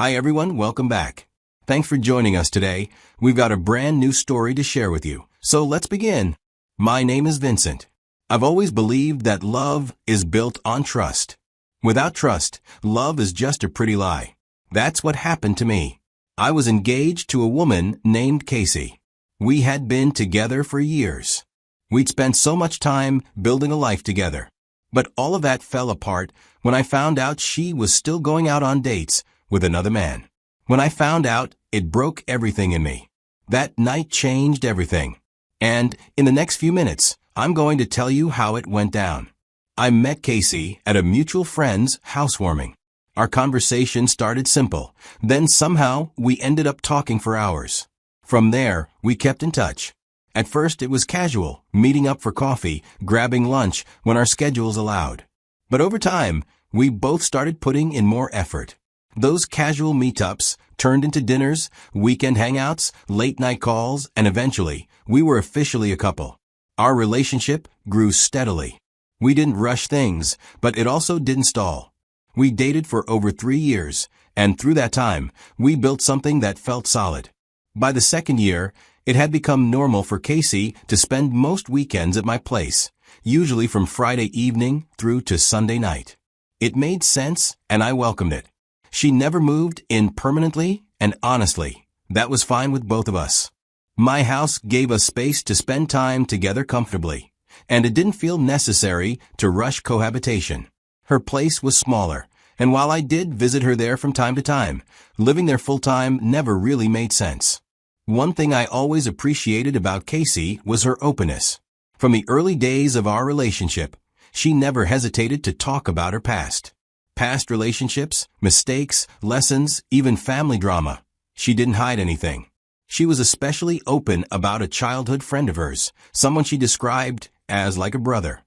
Hi everyone, welcome back. Thanks for joining us today. We've got a brand new story to share with you. So let's begin. My name is Vincent. I've always believed that love is built on trust. Without trust, love is just a pretty lie. That's what happened to me. I was engaged to a woman named Casey. We had been together for years. We'd spent so much time building a life together. But all of that fell apart when I found out she was still going out on dates with another man. When I found out, it broke everything in me. That night changed everything. And in the next few minutes, I'm going to tell you how it went down. I met Casey at a mutual friend's housewarming. Our conversation started simple. Then somehow we ended up talking for hours. From there, we kept in touch. At first it was casual, meeting up for coffee, grabbing lunch when our schedules allowed. But over time, we both started putting in more effort. Those casual meetups turned into dinners, weekend hangouts, late-night calls, and eventually, we were officially a couple. Our relationship grew steadily. We didn't rush things, but it also didn't stall. We dated for over 3 years, and through that time, we built something that felt solid. By the second year, it had become normal for Casey to spend most weekends at my place, usually from Friday evening through to Sunday night. It made sense, and I welcomed it. She never moved in permanently, and honestly, that was fine with both of us. My house gave us space to spend time together comfortably, and it didn't feel necessary to rush cohabitation. Her place was smaller, and while I did visit her there from time to time, living there full-time never really made sense. One thing I always appreciated about Casey was her openness. From the early days of our relationship, she never hesitated to talk about her past. Past relationships, mistakes, lessons, even family drama. She didn't hide anything. She was especially open about a childhood friend of hers, someone she described as like a brother.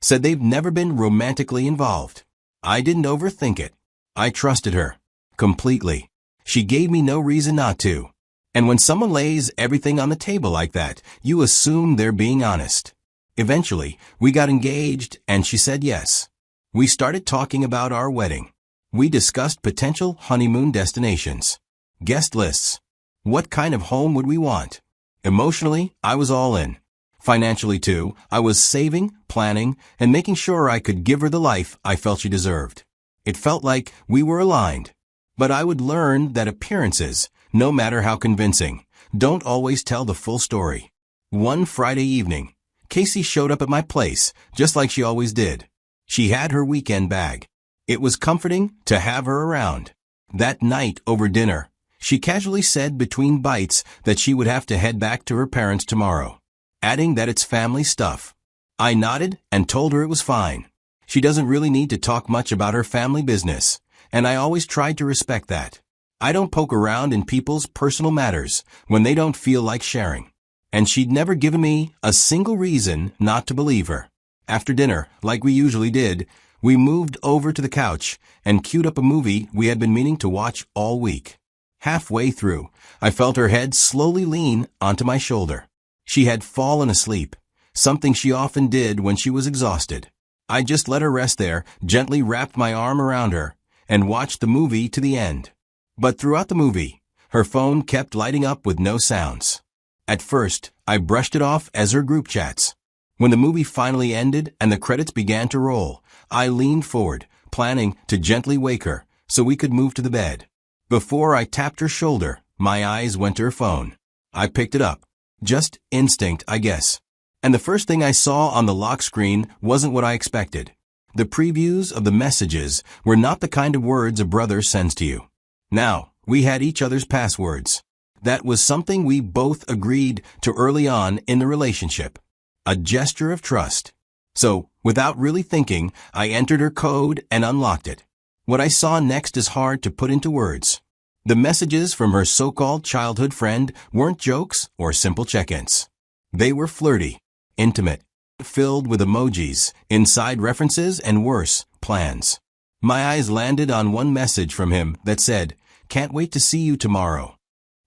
Said they've never been romantically involved. I didn't overthink it. I trusted her. Completely. She gave me no reason not to. And when someone lays everything on the table like that, you assume they're being honest. Eventually, we got engaged and she said yes. We started talking about our wedding. We discussed potential honeymoon destinations, guest lists. What kind of home would we want? Emotionally, I was all in. Financially too, I was saving, planning, and making sure I could give her the life I felt she deserved. It felt like we were aligned. But I would learn that appearances, no matter how convincing, don't always tell the full story. One Friday evening, Casey showed up at my place, just like she always did. She had her weekend bag. It was comforting to have her around. That night over dinner, she casually said between bites that she would have to head back to her parents tomorrow, adding that it's family stuff. I nodded and told her it was fine. She doesn't really need to talk much about her family business, and I always tried to respect that. I don't poke around in people's personal matters when they don't feel like sharing. And she'd never given me a single reason not to believe her. After dinner, like we usually did, we moved over to the couch and queued up a movie we had been meaning to watch all week. Halfway through, I felt her head slowly lean onto my shoulder. She had fallen asleep, something she often did when she was exhausted. I just let her rest there, gently wrapped my arm around her, and watched the movie to the end. But throughout the movie, her phone kept lighting up with no sounds. At first, I brushed it off as her group chats. When the movie finally ended and the credits began to roll, I leaned forward, planning to gently wake her so we could move to the bed. Before I tapped her shoulder, my eyes went to her phone. I picked it up. Just instinct, I guess. And the first thing I saw on the lock screen wasn't what I expected. The previews of the messages were not the kind of words a brother sends to you. Now, we had each other's passwords. That was something we both agreed to early on in the relationship. A gesture of trust. So, without really thinking, I entered her code and unlocked it. What I saw next is hard to put into words. The messages from her so-called childhood friend weren't jokes or simple check-ins. They were flirty, intimate, filled with emojis, inside references, and worse, plans. My eyes landed on one message from him that said, "Can't wait to see you tomorrow."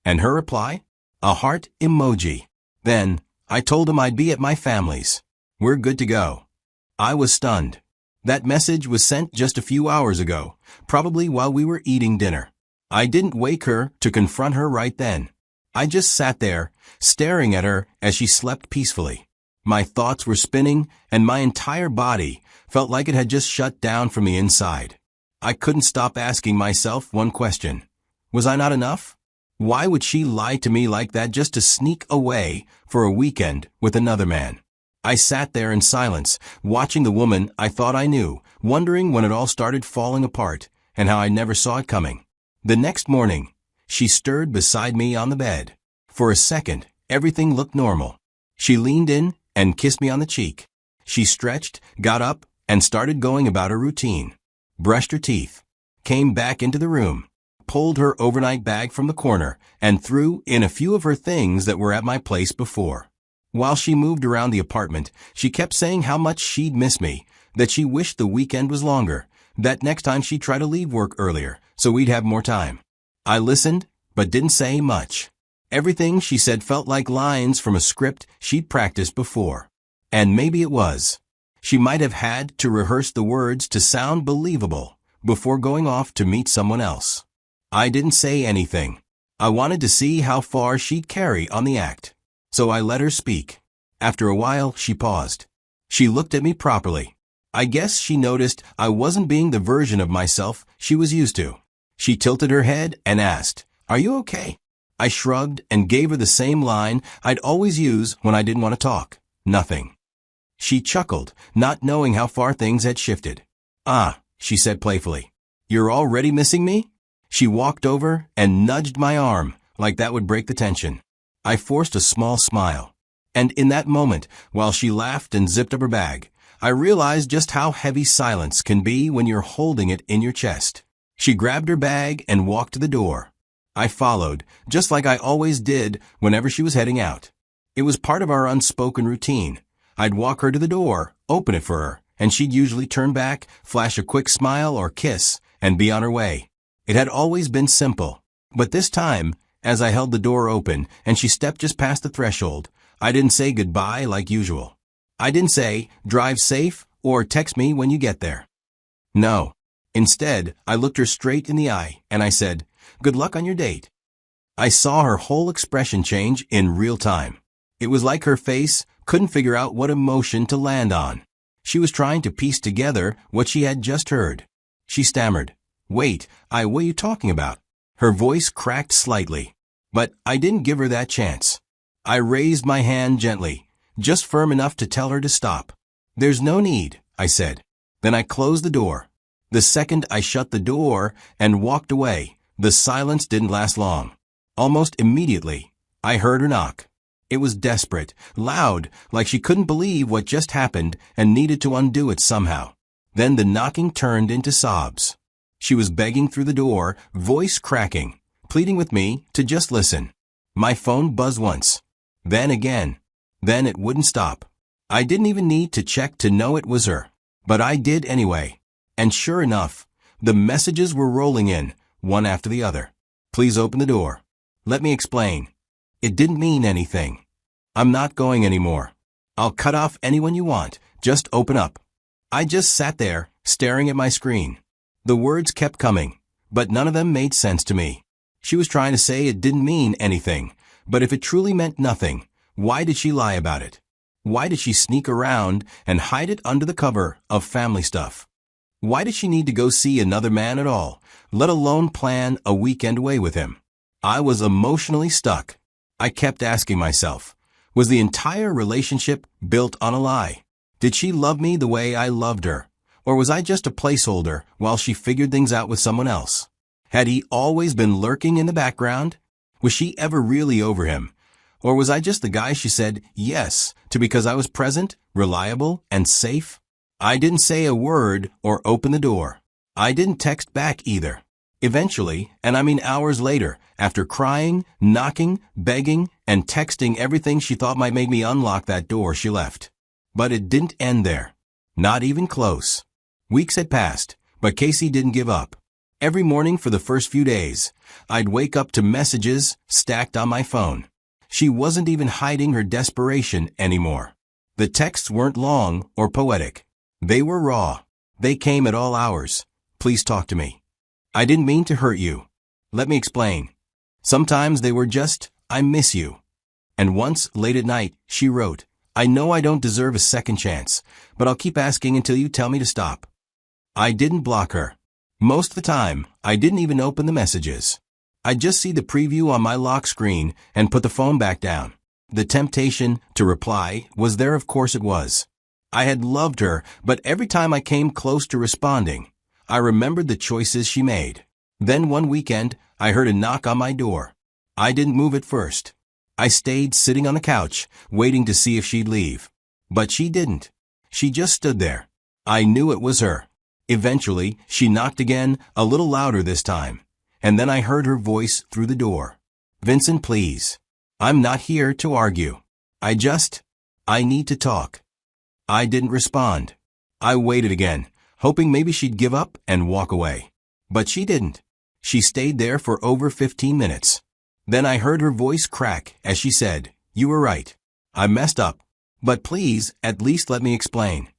And her reply? A heart emoji. Then, I told him I'd be at my family's. We're good to go. I was stunned. That message was sent just a few hours ago, probably while we were eating dinner. I didn't wake her to confront her right then. I just sat there, staring at her as she slept peacefully. My thoughts were spinning, and my entire body felt like it had just shut down from the inside. I couldn't stop asking myself one question. Was I not enough? Why would she lie to me like that just to sneak away for a weekend with another man? I sat there in silence, watching the woman I thought I knew, wondering when it all started falling apart and how I never saw it coming. The next morning, she stirred beside me on the bed. For a second, everything looked normal. She leaned in and kissed me on the cheek. She stretched, got up, and started going about her routine. Brushed her teeth, came back into the room, pulled her overnight bag from the corner, and threw in a few of her things that were at my place before. While she moved around the apartment, she kept saying how much she'd miss me, that she wished the weekend was longer, that next time she'd try to leave work earlier so we'd have more time. I listened, but didn't say much. Everything she said felt like lines from a script she'd practiced before. And maybe it was. She might have had to rehearse the words to sound believable before going off to meet someone else. I didn't say anything. I wanted to see how far she'd carry on the act. So I let her speak. After a while, she paused. She looked at me properly. I guess she noticed I wasn't being the version of myself she was used to. She tilted her head and asked, "Are you okay?" I shrugged and gave her the same line I'd always use when I didn't want to talk. Nothing. She chuckled, not knowing how far things had shifted. "Ah," she said playfully. "You're already missing me?" She walked over and nudged my arm, like that would break the tension. I forced a small smile. And in that moment, while she laughed and zipped up her bag, I realized just how heavy silence can be when you're holding it in your chest. She grabbed her bag and walked to the door. I followed, just like I always did whenever she was heading out. It was part of our unspoken routine. I'd walk her to the door, open it for her, and she'd usually turn back, flash a quick smile or kiss, and be on her way. It had always been simple. But this time, as I held the door open and she stepped just past the threshold, I didn't say goodbye like usual. I didn't say, "Drive safe," or "Text me when you get there." No. Instead, I looked her straight in the eye and I said, "Good luck on your date." I saw her whole expression change in real time. It was like her face couldn't figure out what emotion to land on. She was trying to piece together what she had just heard. She stammered, "Wait, what are you talking about?" Her voice cracked slightly. But I didn't give her that chance. I raised my hand gently, just firm enough to tell her to stop. "There's no need," I said. Then I closed the door. The second I shut the door and walked away, the silence didn't last long. Almost immediately, I heard her knock. It was desperate, loud, like she couldn't believe what just happened and needed to undo it somehow. Then the knocking turned into sobs. She was begging through the door, voice cracking, pleading with me to just listen. My phone buzzed once, then again. Then it wouldn't stop. I didn't even need to check to know it was her, but I did anyway. And sure enough, the messages were rolling in, one after the other. "Please open the door. Let me explain. It didn't mean anything. I'm not going anymore. I'll cut off anyone you want. Just open up." I just sat there, staring at my screen. The words kept coming, but none of them made sense to me. She was trying to say it didn't mean anything, but if it truly meant nothing, why did she lie about it? Why did she sneak around and hide it under the cover of family stuff? Why did she need to go see another man at all, let alone plan a weekend away with him? I was emotionally stuck. I kept asking myself, was the entire relationship built on a lie? Did she love me the way I loved her? Or was I just a placeholder while she figured things out with someone else? Had he always been lurking in the background? Was she ever really over him? Or was I just the guy she said yes to because I was present, reliable, and safe? I didn't say a word or open the door. I didn't text back either. Eventually, and I mean hours later, after crying, knocking, begging, and texting everything she thought might make me unlock that door, she left. But it didn't end there. Not even close. Weeks had passed, but Casey didn't give up. Every morning for the first few days, I'd wake up to messages stacked on my phone. She wasn't even hiding her desperation anymore. The texts weren't long or poetic. They were raw. They came at all hours. "Please talk to me. I didn't mean to hurt you. Let me explain. Sometimes they were just, I miss you. And once, late at night, she wrote, I know I don't deserve a second chance, but I'll keep asking until you tell me to stop. I didn't block her. Most of the time, I didn't even open the messages. I'd just see the preview on my lock screen and put the phone back down. The temptation to reply was there, of course it was. I had loved her, but every time I came close to responding, I remembered the choices she made. Then one weekend, I heard a knock on my door. I didn't move at first. I stayed sitting on the couch, waiting to see if she'd leave. But she didn't. She just stood there. I knew it was her. Eventually, she knocked again, a little louder this time. And then I heard her voice through the door. Vincent, please. I'm not here to argue. I need to talk. I didn't respond. I waited again, hoping maybe she'd give up and walk away. But she didn't. She stayed there for over 15 minutes. Then I heard her voice crack as she said, You were right. I messed up. But please, at least let me explain.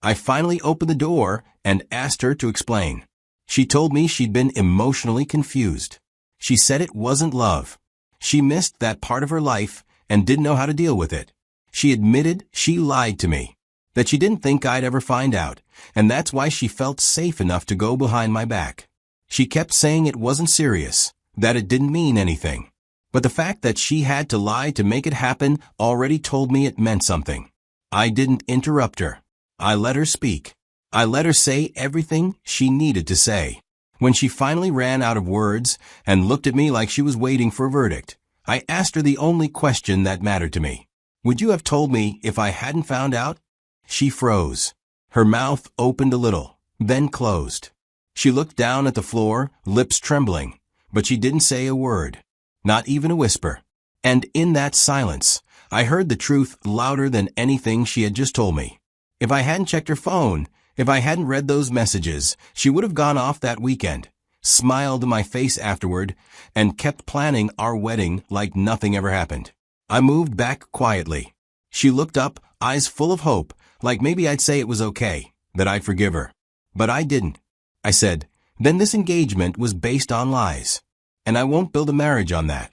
I finally opened the door and asked her to explain. She told me she'd been emotionally confused. She said it wasn't love. She missed that part of her life and didn't know how to deal with it. She admitted she lied to me, that she didn't think I'd ever find out, and that's why she felt safe enough to go behind my back. She kept saying it wasn't serious, that it didn't mean anything. But the fact that she had to lie to make it happen already told me it meant something. I didn't interrupt her. I let her speak. I let her say everything she needed to say. When she finally ran out of words and looked at me like she was waiting for a verdict, I asked her the only question that mattered to me. Would you have told me if I hadn't found out? She froze. Her mouth opened a little, then closed. She looked down at the floor, lips trembling, but she didn't say a word, not even a whisper. And in that silence, I heard the truth louder than anything she had just told me. If I hadn't checked her phone, if I hadn't read those messages, she would have gone off that weekend, smiled in my face afterward, and kept planning our wedding like nothing ever happened. I moved back quietly. She looked up, eyes full of hope, like maybe I'd say it was okay, that I'd forgive her. But I didn't. I said, then this engagement was based on lies, and I won't build a marriage on that.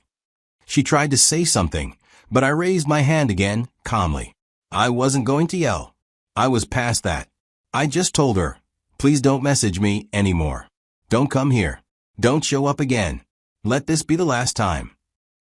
She tried to say something, but I raised my hand again, calmly. I wasn't going to yell. I was past that. I just told her, please don't message me anymore. Don't come here. Don't show up again. Let this be the last time.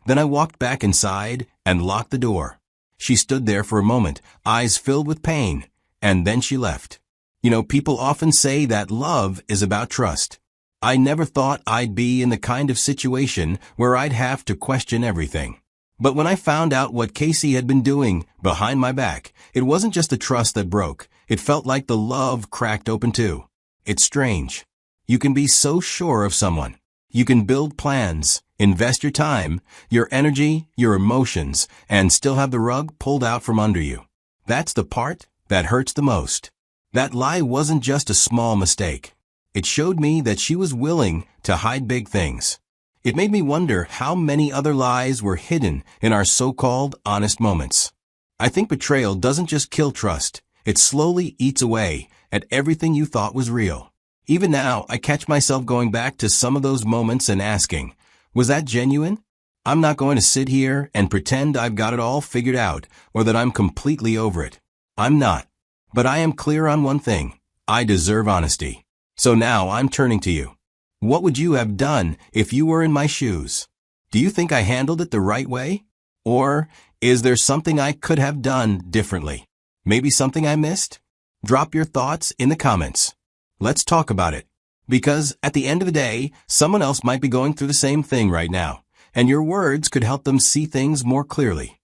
Then I walked back inside and locked the door. She stood there for a moment, eyes filled with pain, and then she left. You know, people often say that love is about trust. I never thought I'd be in the kind of situation where I'd have to question everything. But when I found out what Casey had been doing behind my back, it wasn't just the trust that broke. It felt like the love cracked open too. It's strange. You can be so sure of someone. You can build plans, invest your time, your energy, your emotions, and still have the rug pulled out from under you. That's the part that hurts the most. That lie wasn't just a small mistake. It showed me that she was willing to hide big things. It made me wonder how many other lies were hidden in our so-called honest moments. I think betrayal doesn't just kill trust. It slowly eats away at everything you thought was real. Even now, I catch myself going back to some of those moments and asking, was that genuine? I'm not going to sit here and pretend I've got it all figured out or that I'm completely over it. I'm not. But I am clear on one thing. I deserve honesty. So now I'm turning to you. What would you have done if you were in my shoes? Do you think I handled it the right way? Or is there something I could have done differently? Maybe something I missed? Drop your thoughts in the comments. Let's talk about it. Because at the end of the day, someone else might be going through the same thing right now, and your words could help them see things more clearly.